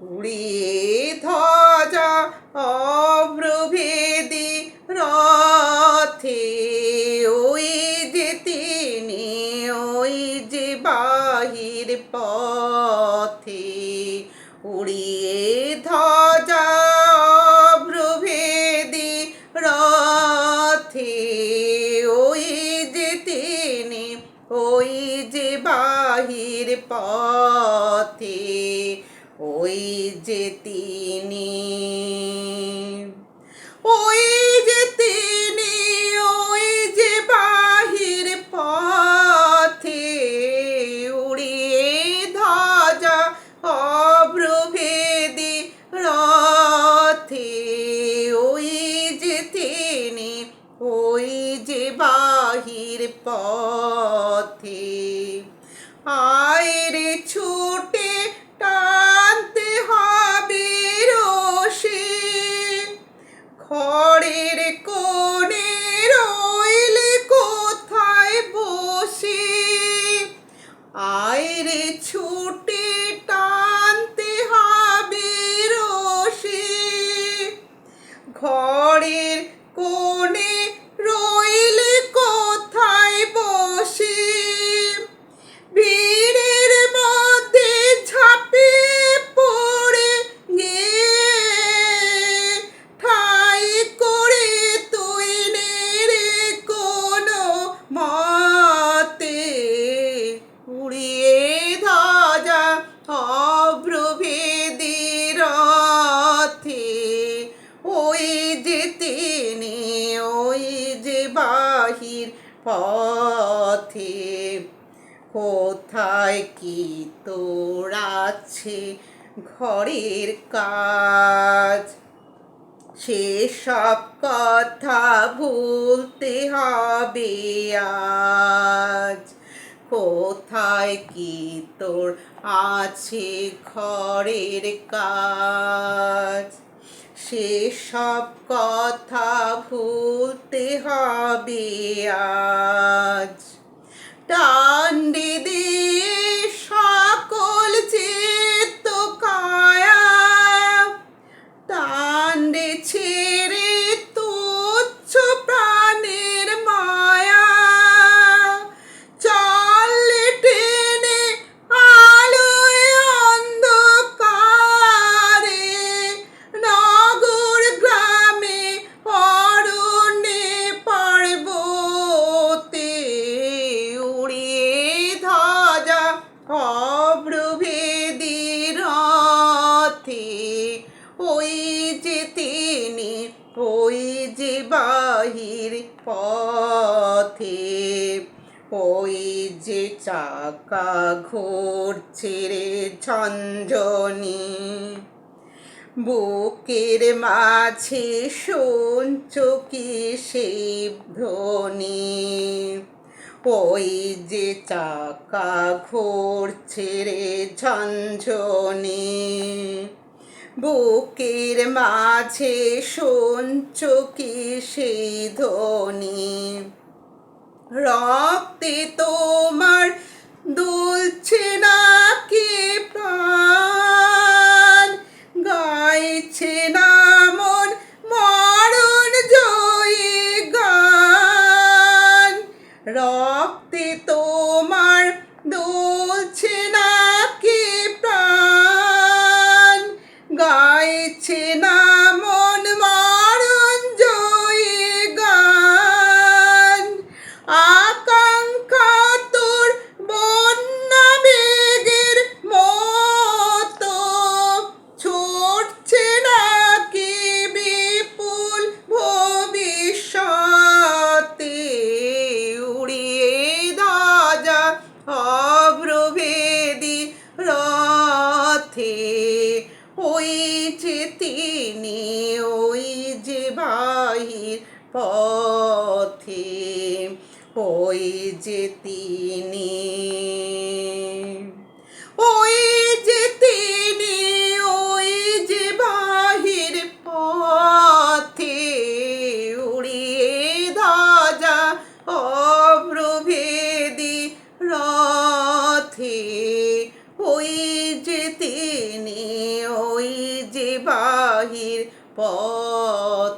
উড়িয়ে ধ্বজা অভ্রভেদী রথে, ওই যে তিনি, ওই যে বাহির পথে। উড়িয়ে ধ্বজা অভ্রভেদী রথে, ওই যে তিনি, ওই যে বাহির পথে, ওই যে তিনি, ওই যে তিনি, ওই যে বাহির পথে। উড়িয়ে ধ্বজা অভ্রভেদী রথে, ওই যে তিনি, ওই যে বাহির পথে। আয় রে ছুটে টানতে হবে রশি, ঘরের কোণে রইলে কোথায় বসে। আয় রে ছুটে টানতে হবে রশি, ঘরের কোণে রইলে কোথায় বসে। ভিড়ের মধ্যে ঝাঁপিয়ে পড়ে গিয়ে ঠাই করে তুই নেড়ে কোনো মতে। উড়িয়ে ধ্বজা অভ্রভেদী রথে, ওই যে তিনি, ওই যে বাহির পথে। কোথায় কি তোর আছে ঘরের কাজ, সেসব কথা ভুলতে হবে আজ। কোথায় কি তোর আছে ঘরের কাজ, সেসব কথা ভুলতে হবে আজ। ডান্ডি দিয়ে সকল চিত্ত কায়া, ডান্ডি ছেড়ে তুচ্ছ প্রাণের মায়া। চলে টেনে আলোয় অন্ধকারে, নগর গ্রামে অরণ্যে পর্বতে। উড়িয়ে ধ্বজা অভ্রভেদী রথে, ওই যে তিনি, ওই যে বাহির পথে। ওই যে চাকা ঘুরছে রে ঝনঝনি, বুকের মাঝে শুনছো কি সেই ধ্বনি। ওই যে চাকা ঘুরছে রে ঝনঝনি, বুকের মাঝে শুনছো কি সেই ধ্বনি। রক্তে তোমার দুলছে নাকি প্রাণ, গাইছে না মন মরণ জয়ী গান। রক্তে তোমার দুলছে নাকি প্রাণ, গাইছে না মন মরণ জয়ী গান। আকাঙ্ক্ষা তোর বন্যা বেগের মতো ছুটছে নাকি বিপুল ভবিষ্যতে। উড়িয়ে ধ্বজা অভ্রভেদী রথে, ওই যে তিনি, ওই যে বাহির পথে, ওই যে তিনি, ওই যে তিনি, ওই যে বাহির পথে। উড়িয়ে ধ্বজা অভ্রভেদী রথে, ওই যে তিনি, ওই বাহির পথে